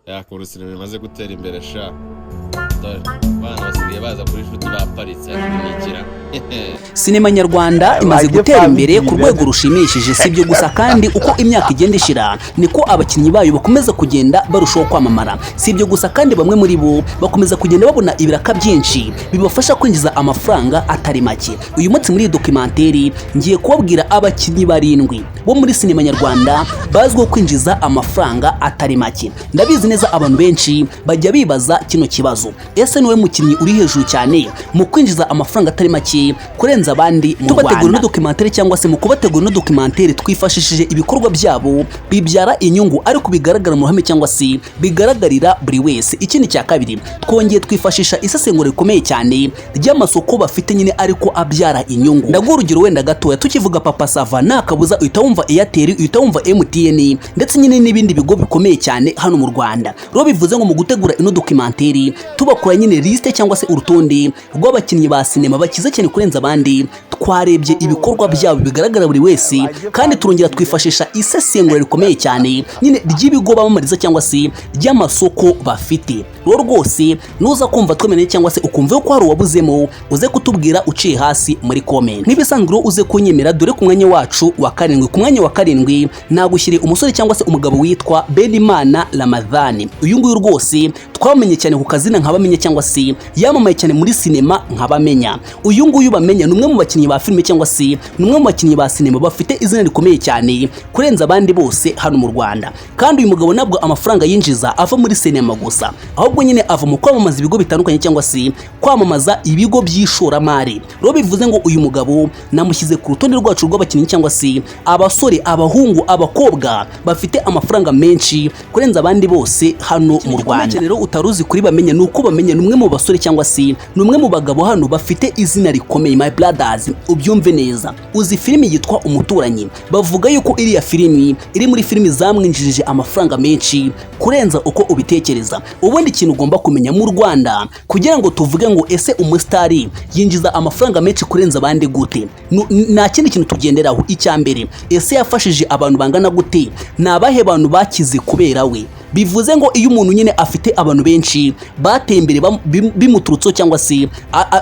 yakora sinema bimaze gutera imbere sha. Bana basigaye baza kuri inshuti baparitse n'ikira. Sinema nyarwanda imaze gutera imbere ku rwego rushimishije, si ibyo gusa kandi uko imyaka igenda ishira niko abakinnyi bayo bakomeza kugenda barushaho kwamamara. Si ibyo gusa kandi bamwe muri bo bakomeza kugenda babona ibiraka byinshi bibafasha kwinjiza amafaranga atari make. Uyu munsi muri documentary ngiye kubabwira abakinnyi 7 bo muri sinema nyarwanda bazwiho kwinjiza amafaranga atari make. Ndabizi neza abantu benshi bajya bibaza kino kibazo, ese niwe mukinnyi uri hejuru cyane mu kwinjiza amafaranga atari make kurenza abandi mu Rwanda? Tubategura no documentary cyangwa se mu kubategura no documentary twifashishije ibikorwa byabo bibyara inyungu ariko bigaragara mu ruhame cyangwa se bigaragarira buri wese. Ikindi cya kabiri, twongeye twifashisha isesengura rikomeye cyane ry'amasoko bafite nyine ariko abyara inyungu. Ndaguha urugero wenda gatoya, tukivuga Papa Sava nakabuza uhita wumva Airtel, uhita wumva MTN ndetse nyine n'ibindi bigo bikomeye cyane hano mu Rwanda. Rero bivuze ngo mu gutegura ino documentary tubakora nyine liste cyangwa se urutonde rw'abakinnyi ba sinema bakize cyane kurenza abandi, twarebye ibikorwa byabo bigaragara buri wese kandi turongera twifashisha isesengura rikomeye cyane nyine ry'ibigo bamamariza cyangwa se ry'amasoko bafite. Rero rwose nuza kumva twemeneye cyangwa se ukumva ko hari uwabuzemo uze kutubwira uciye hasi muri comment. N'ibisanzwe uze kunyemera dore ku mwanya wacu wa 7. Ku mwanya wa 7 nagushyire umusore cyangwa se umugabo witwa Benimana Ramadhan. Uyu nguyu rwose twamenye cyane ku kazina nkabamenya cyangwa se yamamaye cyane muri sinema nkabamenya. Uyu nguyu bamenya numwe mu bakinnyi ba filime cyangwa se numwe mu bakinnyi ba sinema bafite izina rikomeye cyane kurenza abandi bose hano mu Rwanda. Kandi uyu mugabo nabwo amafaranga yinjiza ava muri sinema gusa, ahubwo nyine ava mu kwamamaza ibigo bitandukanye cyangwa se kwamamaza ibigo by'ishoramari. Rero bivuze ngo uyu mugabo namushyize ku rutonde rwacu rw'abakinnyi cyangwa se abasore, abahungu, abakobwa bafite amafaranga menshi kurenza abandi bose hano mu Rwanda. Rero utaruzi kuri bamenya nuko bamenya numwe mu basore cyangwa se numwe mu bagabo hano bafite izina rikomeye. My brothers, ubyumve neza, uzi filimi yitwa Umuturanyi? Bavuga yuko iriya filimi iri muri filimi zamwinjirije amafaranga menshi kurenza uko ubitekereza. Ubundi ikintu ugomba kumenya mu Rwanda kugira ngo tuvuge ngo ese umusitari yinjiza amafaranga menshi kurenza abandi gute, nta kindi kintu tugenderaho. Icyambere, ese yafashije abantu bangana gute, nabahe bantu bakize kubera we? Bivuze ngo iyo umuntu nyine afite abantu benshi bateye imbere bimuturutso cyangwa se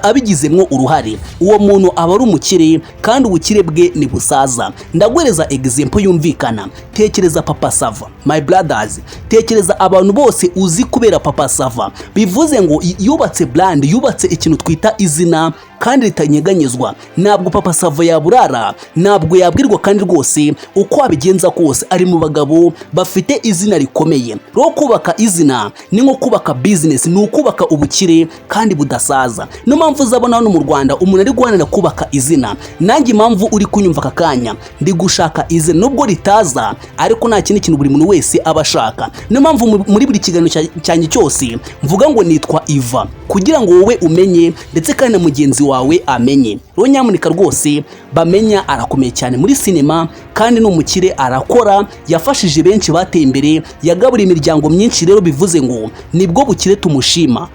abigizemwo uruhare, uwo muntu aba ari umukire kandi ubukire bwe ni busaza. Ndagwereza example yumvikana. Tekereza Papa Sava, my brothers, tekereza abantu bose uzi kubera Papa Sava. Bivuze ngo yubatse brand, yubatse ikintu twita izina kandi ritanyeganyezwa. Ntabwo Papa Sava yaburara, ntabwo yabwirwa, kandi rwose uko abigenza kose ari mu bagabo bafite izina rikomeye. Rero kubaka izina ni nko kubaka business, ni ukubaka ubukire kandi budasaza. No mpamvu uzabona hano mu Rwanda umuntu ari guhanira kubaka izina. Nanjye impamvu uri kunyumva kakanya ndi gushaka izina nubwo ritaza, ariko nta kindi kintu buri muntu wese abashaka. No mpamvu muri buri kiganiro cyanjye cyose mvuga ngo nitwa Iva, kugira ngo wowe umenye ndetse kandi na mugenzi wawe amenye. Rero nyamuneka rwose bamenya arakomeye cyane muri sinema kandi n'umukire, arakora, yafashije benshi bateye imbere, yagaburiye imiryango myinshi. Rero bivuze ngo nibwo bukire tumushima.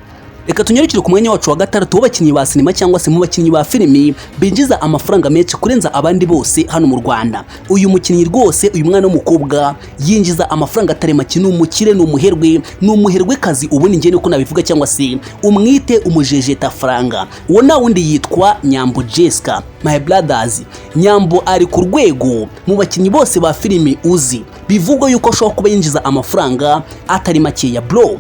Reka tunyarukire ku mwanya wacu wa 6 w'abakinnyi ba sinema cyangwa se mu bakinnyi ba filimi binjiza amafaranga menshi kurenza abandi bose hano mu Rwanda. Uyu mukinnyi rwose, uyu mwana w'umukobwa yinjiza amafaranga atari make, ni umukire, ni umuherwe, ni umuherwekazi. Ubundi njye niko nabivuga cyangwa se umwite umujejeta faranga. Uwo na wundi yitwa Nyambo Jessica. My brothers, Nyambo ari ku rwego mu bakinnyi bose ba filimi uzi. Bivugwa yuko ashobora kuba yinjiza amafaranga atari make ya bro.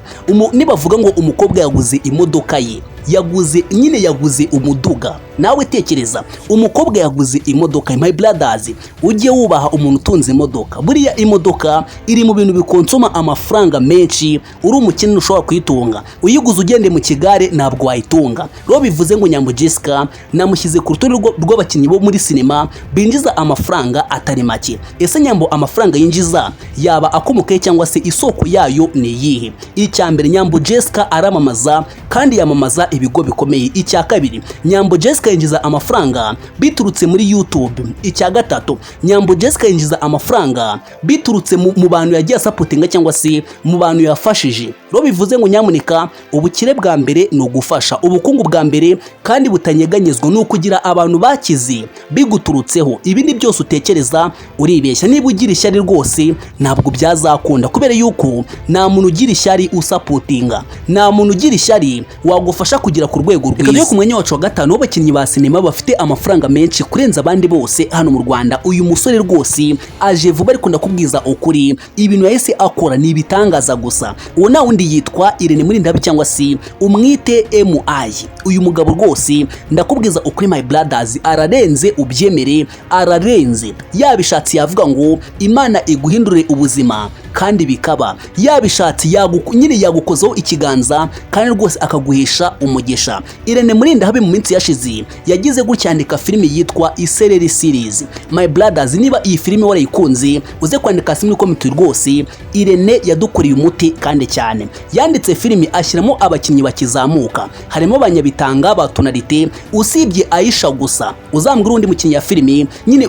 Nibavuga ngo umukobwa yaguze imodoka ye, yaguze umuduga. Nawe tekereza, umukobwa yaguze imodoka. My brothers, ujye wubaha umuntu utunze imodoka. Buriya imodoka iri mu bintu bikonsoma amafaranga menshi. Uri umukene ushobora kuyitunga, uyiguze ugende mu kigare ntabwo wayitunga. Rero bivuze ngo Nyambo Jessica namushyize ku rutonde rw'abakinnyi bo muri sinema binjiza amafaranga atari make. Ese Nyambo amafaranga yinjiza yaba akomokaye cyangwa se isoko yayo ni iyihe? Icyambere, Nyambo Jessica aramamaza kandi yamamaza ibigo bikomeye. Icya kabiri, Nyambo Jessica yinjiza amafaranga biturutse muri YouTube. Icya gatatu, Nyambo Jessica yinjiza amafaranga biturutse mu bantu yagiye supportinga cyangwa se mu bantu yafashije. Ro bivuze ngo nyamuneka ubukire bwa mbere no gufasha, ubukungu bwa mbere kandi butanyeganyezwa no kugira abantu bakize biguturutseho. Ibindi byose utekereza uribeshya. Niba ugira ishyari rwose ntabwo byazakunda, kubera yuko nta muntu ugira ishyari usapotinga, nta muntu ugira ishyari wagufasha kugera ku rwego rwiza. Reka ku mwanya wacu wa gatanu w'abakinnyi ba sinema bafite amafaranga menshi kurenza abandi bose hano mu Rwanda, uyu musore rwose aje vuba ariko ndakubwiza ukuri ibintu yahise akora ni ibitangaza gusa. Uwo na wundi yitwa Irene Murindahabi cyangwa se umwite MI. Uyu mugabo rwose ndakubwiza ukuri my brothers, ararenze ubyemere, ararenze. Yabishatse yavuga ngo Imana iguhindurire ubuzima kandi bikaba, yabishatse nyine yagukozaho ikiganza kandi rwose akaguhisha umugisha. Irene Murindahabi mu minsi yashize yagize gucyandika filime yitwa Isereri series. My brothers, niba iyi filime warayikunze uze kwandika simwe komite rwose. Irene yadukuriye umuti kandi cyane. Yanditse filime ashyiramo abakinnyi bakizamuka, harimo banyabitanga ba tonalite, usibye Aisha gusa. Uzambwira undi mukinnyi ya filime nyine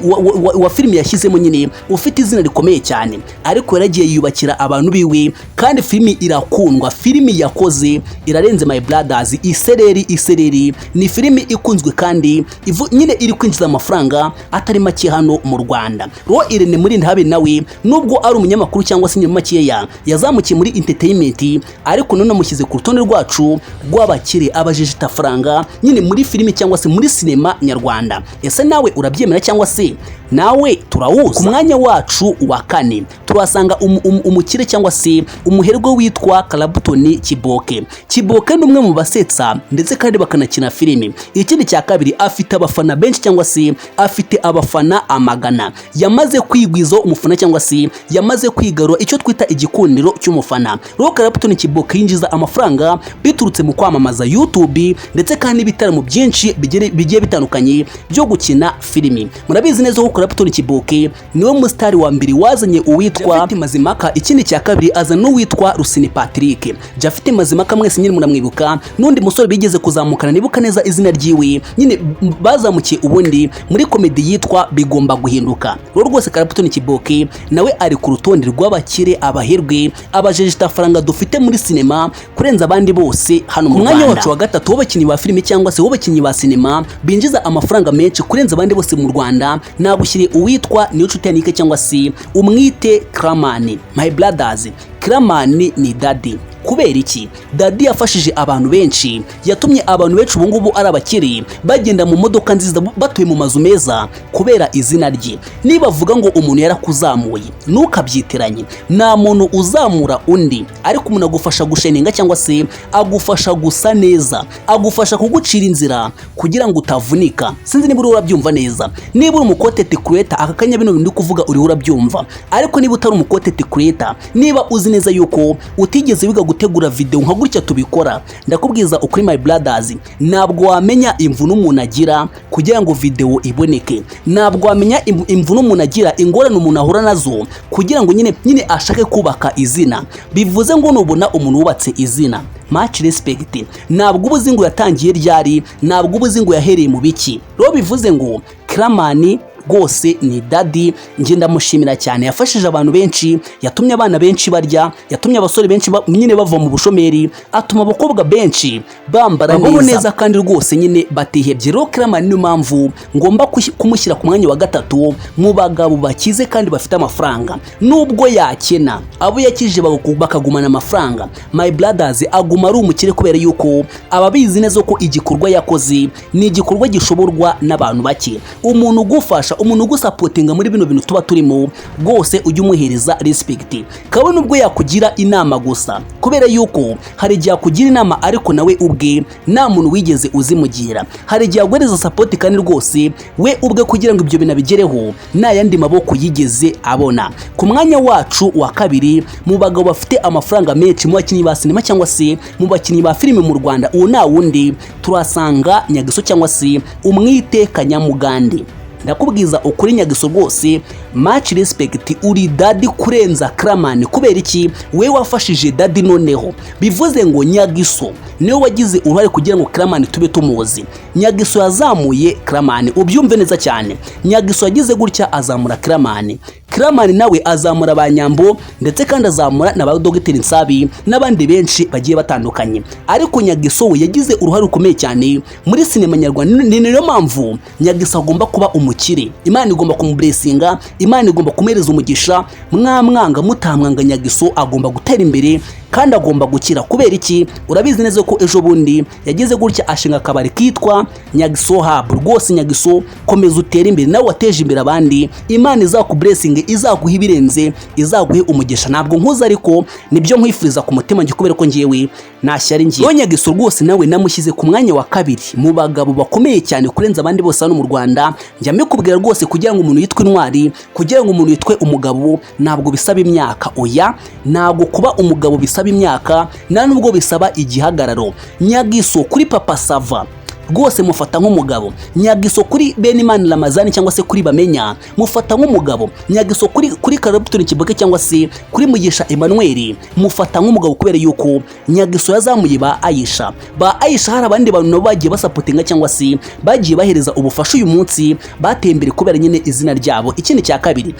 wa filime yashyizemo nyine ufite izina rikomeye cyane, ariko yaragiye yubakira abantu biwe kandi filime irakundwa. Filime yakoze irarenze my brothers. Isereri ni filime ikunzwe kandi nyine iri kwinjiza amafaranga atari make hano mu Rwanda. Ro Irene Murindahabi nawe nubwo ari umunyamakuru cyangwa se makeya yazamukiye muri entertainment, ariko none mushyize ku rutonde rwacu rw'abakire abajijita faranga nyine muri filime cyangwa se muri sinema nyarwanda. Ese nawe urabyemera cyangwa se nawe turawuza? Ku mwanya wacu wa kane turasanga umukire cyangwa se umuherwe witwa Clapton Kiboke. Kiboke ni umwe mu basetsa ndetse kandi bakanakina filime. Ikindi cya kabiri, afite abafana benshi cyangwa se afite abafana amagana. Yamaze kwigwiza umufana cyangwa se yamaze kwigarura icyo twita igikundiro cy'umufana. Ro Clapton Kiboke yinjiza amafaranga biturutse mu kwamamaza YouTube ndetse kandi ibitaramo byinshi bigiye bitandukanye byo gukina filime. Murabizi neza ko Clapton Kiboke niwe mustari wa mbere wazanye uwitwa Japhet Mazimaka. Ikindi cya kabiri azana n'uwitwa Rusini Patrick. Japhet Mazimaka mwese nyine muramwibuka, n'undi musore bigeze kuzamukana nibuka neza izina ryiwe, nyine bazamukiye ubundi muri komedi yitwa Bigomba Guhinduka. Rero rwose Clapton Kiboke nawe ari ku rutonde rw'abakire abaherwe abajejita faranga dufite muri sinema kurenza abandi bose hano mu Rwanda. Mwanya wacu wa gatatu w'abakinnyi ba filime cyangwa se w'abakinnyi ba sinema binjiza amafaranga menshi kurenza abandi bose mu Rwanda, nagushyiriye uwitwa Niyonshuti Yannick cyangwa se umwite Kramani. My brothers, Kramani ni Daddy. Kubera iki? Daddy yafashije abantu benshi, yatumye abantu benshi ubu ngubu ari abakiri bagenda mu modoka nziza, batuye mu mazu meza kubera izina rye. Niba avuga ngo umuntu yarakuzamuye ntukabyitiranye, nta muntu uzamura undi, ariko umuntu agufasha gusheninga cyangwa se agufasha gusa neza, agufasha kugucira inzira kugira ngo utavunika. Sinzi niba urabyumva neza. Niba uri umukontenti creator aka kanya bino ndi kuvuga uri urabyumva, ariko niba utari umukontenti creator, niba uzi neza yuko utigeze wiga gutegura video nka gutya tubikora, ndakubwiza ukuri my brothers, ntabwo wamenya imvuno umuntu agira kugira ngo video iboneke, ntabwo wamenya imvuno umuntu agira, ingorane umuntu ahura nazo kugira ngo nyine ashake kubaka izina. Bivuze ngo nubona umuntu wubatse izina, much respect, ntabwo ubuzi ngo yatangiye ryari, ntabwo ubuzi ngo yahereye mu biki. Rero bivuze ngo Kramani rwose ni Daddy, nje ndamushimira cyane. Yafashije abantu benshi, yatumye abana benshi barya, yatumye abasore benshi nyine bava mu bushomeri, atuma abakobwa benshi bambara neza kandi rwose nyine batihebye. Rero Kramani ni mpamvu ngomba kumushyira ku mwanya wa gatatu mu bagabo bakize kandi bafite amafaranga. Nubwo yakena, abo yakije bakagumana amafaranga, my brothers, aguma ari umukire kubera yuko ababizi neza ko igikorwa yakoze ni igikorwa gishoborwa n'abantu bake. Umuntu ugufasha, umuntu ugusapotinga muri bino bintu tuba turimo, rwose ujye umuhereza respect. Kawe nubwo yakugira inama gusa, kubera yuko hari igihe akugira inama ariko nawe ubwe nta muntu wigeze uzimugira. Hari igihe aguhereza support kandi rwose we ubwe kugira ngo ibyo binabigereho nta yandi maboko yigeze abona. Ku mwanya wacu wa kabiri mu bagabo bafite amafaranga menshi mu bakinnyi ba sinema cyangwa se mu bakinnyi ba filime mu Rwanda, uwo nta wundi turasanga Nyagiso cyangwa se umwite Kanyamugandi. Ndakubwiza ukuri Nyagiso rwose much respect, uri dadi kurenza Clamani. Kubera iki? We wafashije dadi noneho. Bivuze ngo Nyagiso niwe wagize uruhare kugira ngo Clamani tube tumuzi. Nyagiso yazamuye Clamani, ubyumve neza cyane. Nyagiso yagize gutya azamura Clamani. Clamani nawe azamura Banyambo ndetse kandi azamura na ba Dr Nsabi n'abandi benshi bagiye batandukanye. Ariko Nyagiso we yagize uruhare rukomeye cyane muri sinema nyarwanda. Ni niyo mpamvu Nyagiso agomba kuba umukire. Imana igomba kumublesinga, Imana igomba kumereza umugisha. Mwamwanga mutamwanga, Nyagiso agomba gutera imbere kandi agomba gukira. Kubera iki? Urabizi neza ko ejo bundi yagize gutya ashinga akabari kitwa Nyagiso Hub. Rwose Nyagiso, komeza utere imbere, nawe wateje imbere abandi. Imana izakublessinge, izaguha ibirenze, izaguhe umugisha. Ntabwo nkuza ariko nibyo nkwifuriza ku mutima ngi, kubera ko ngiyewe nashyari ngiye. Nyagiso rwose nawe namushyize ku mwanya wa kabiri mu bagabo bakomeye cyane kurenza abandi bose hano mu Rwanda. Njya mbikubwira rwose, kugira ngo umuntu yitwe intwari, kugira ngo umuntu yitwe umugabo, ntabwo bisaba imyaka. Oya, ntabwo kuba umugabo bisaba imyaka, nta nubwo bisaba igihagararo. Nyagiso kuri Papa Sava rwose mufata nk'umugabo. Nyagiso kuri Benimana Ramazani cyangwa se kuri Bamenya mufata nk'umugabo. Nyagiso kuri Karabutoni Kiboke cyangwa se kuri Mugisha Emmanuel mufata nk'umugabo, kubera yuko Nyagiso yazamuye ba Aisha. Ba Aisha hari abandi bantu nabo bagiye basapotinga cyangwa se bagiye bahereza ubufasha uyu munsi, bateye imbere kubera nyine izina ryabo. Ikindi cya kabiri,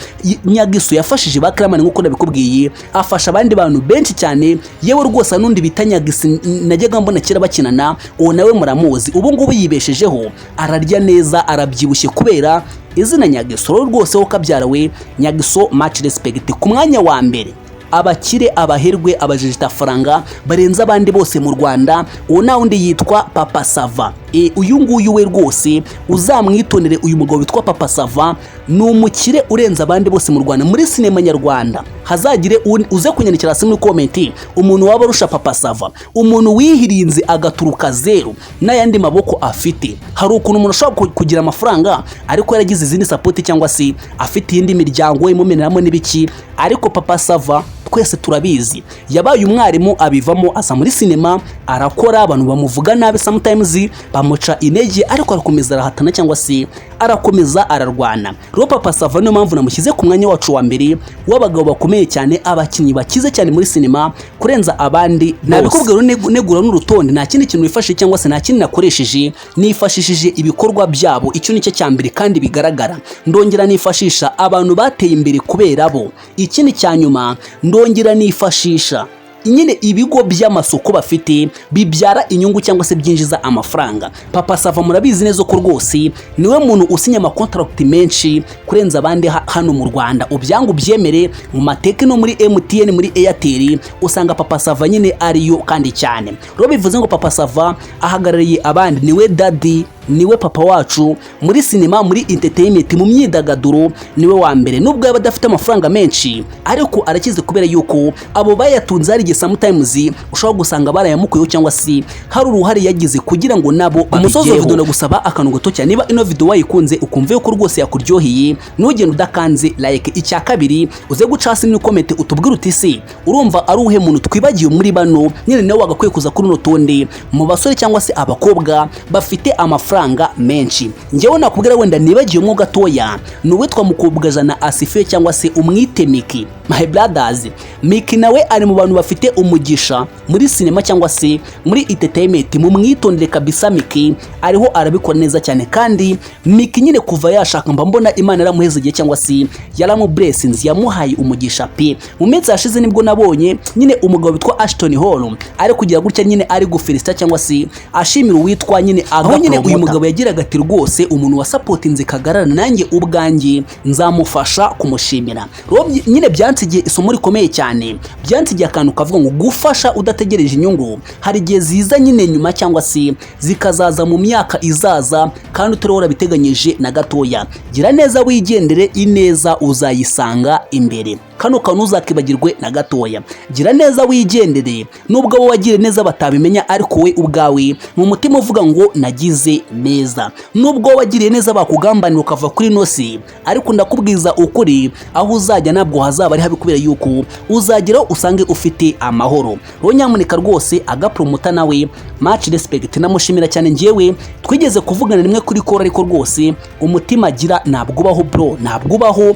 Nyagiso yafashije ba Clamani nk'uko nabikubwiye, afasha abandi bantu benshi cyane. Yewe rwose n'undi bita Nyagisi najyaga mbona kera bakinana, uwo nawe muramuzi. Ubu ngubu yibeshejeho, ararya neza, arabyibushye kubera izina Nyagiso. Rwose wo kabyarawe Nyagiso, much respect. Ku mwanya wa mbere, abakire, abaherwe, abajejita faranga barenza abandi bose mu Rwanda, uwo na undi yitwa Papa Sava. Uyu nguyu we rwose uzamwitondere, uyu mugabo witwa Papa Sava ni umukire urenza abandi bose mu Rwanda muri sinema nyarwanda. Hazagire uze kunyandikira hasi muri komenti umuntu waba arusha Papa Sava, umuntu wihirinze agaturuka zero n'ayandi maboko afite. Hari ukuntu umuntu ashobora kugira amafaranga ariko yaragize izindi support cyangwa se afite iyindi miryango imumeneramo n'ibiki, ariko Papa Sava twese turabizi yabaye umwarimu, abivamo asa muri sinema, arakora, abantu bamuvuga nabi sometimes bamuca intege, ariko arakomeza arahatana cyangwa se arakomeza ararwana. Rero Papa Sava niyo mpamvu namushyize ku mwanya wacu wa mbere w'abagabo bakomeye cyane, abakinnyi bakize cyane muri sinema kurenza abandi. Nabikubwira negura n'urutonde, nta kindi kintu wifashishije cyangwa se nta kindi nakoresheje, nifashishije ibikorwa byabo. Icyo nicyo cya mbere kandi bigaragara. Ndongera nifashisha abantu bateye imbere kubera bo. Ikindi cya nyuma, ndongera nifashisha nyine ibigo by'amasoko bafite bibyara inyungu cyangwa se byinjiza amafaranga. Papa Sava murabizi neza ko rwose niwe muntu usinya amakontrakt menshi kurenza abandi hano mu Rwanda. Ubyangu byemere mu mateke no muri MTN, muri Airtel usanga Papa Sava nyine ariyo kandi cyane. Rero bivuze ngo Papa Sava ahagarariye abandi, niwe daddy, niwe papa wacu muri sinema, muri entertainment, mu myidagaduro niwe wa mbere. Nubwo yaba adafite amafaranga menshi ariko arakize kubera yuko abo bayatunze hari sometimes ushobora gusanga barayamukuyeho cyangwa se hari uruhare yagize kugira ngo nabo umusozo wa video ndagusaba akantu gato cyane. Niba ino video wayikunze ukumva yuko rwose yakuryoheye, nugenda udakanze like. Icya kabiri, uze guca hasi muri comment utubwire uti se urumva ari uhe muntu twibagiye muri bano nyine nawe wagakwiye kuza kuri no tonde mu basore cyangwa se abakobwa bafite amafaranga menshi. Njyewe nakubwira wenda nibagiye mwo gatoya n'uwitwa Mukobwajana Asifiwe cyangwa se umwite Miki. My brothers, Miki nawe ari mu bantu bafite umugisha muri sinema cyangwa se muri entertainment. Mu mwitondere kabisa, Miki ariho arabikora neza cyane, kandi Miki nyine kuva yashaka mbona Imana yaramuhezeye cyangwa se yaramublessings, yamuhaye umugisha pe. Mu minsi yashize nibwo nabonye nyine umugabo witwa Ashton Hall ari kugira gutya nyine ari gufelicita cyangwa se ashimira uwitwa nyine aho nyine uyu mugabo yagiraga ati rwose umuntu wa supportinze Kagarara nanjye ubwanjye nzamufasha kumushimira. Rero nyine byansigiye isomo rikomeye cyane, byansigiye akantu kavuga ngo gufasha udategereje inyungu hari igihe ziza nyine nyuma cyangwa se zikazaza mu myaka izaza kandi utarora biteganyije na gatoya. Gira neza wigendere, ineza uzayisanga imbere. kano kantu uzakibagirwe na gatoya. Gira neza wigendere, nubwo abo wagiriye neza batabimenya, ariko we ubwawe mu mutima uvuga ngo nagize neza. Nubwo wagiriye neza bakugambanira ukava kuri nosi, ariko ndakubwiza ukuri, aho uzajya nabwo hazaba ari habi, kubera yuko uzageraho usange ufite amahoro. Rero nyamuneka rwose Agapromota nawe much respect, namushimira cyane. Njyewe twigeze kuvugana rimwe kuri kora, ariko rwose umutima agira ntabwo ubaho bro, ntabwo ubaho.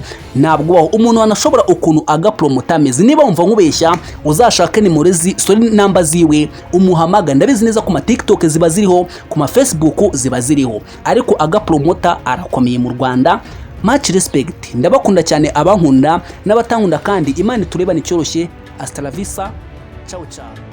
Umuntu anashobora ukuntu Agapromota ameze. Niba wumva nkubeshya, uzashake nimero sorry namba ziwe umuhamaga. Ndabizi neza ku ma TikTok ziba ziriho, ku ma Facebook ziba ziriho, ariko Agapromota arakomeye mu Rwanda. Much respect, ndabakunda cyane abankunda n'abatankunda, kandi Imana turebana icyoroshye. Hasta la vista, ciao ciao.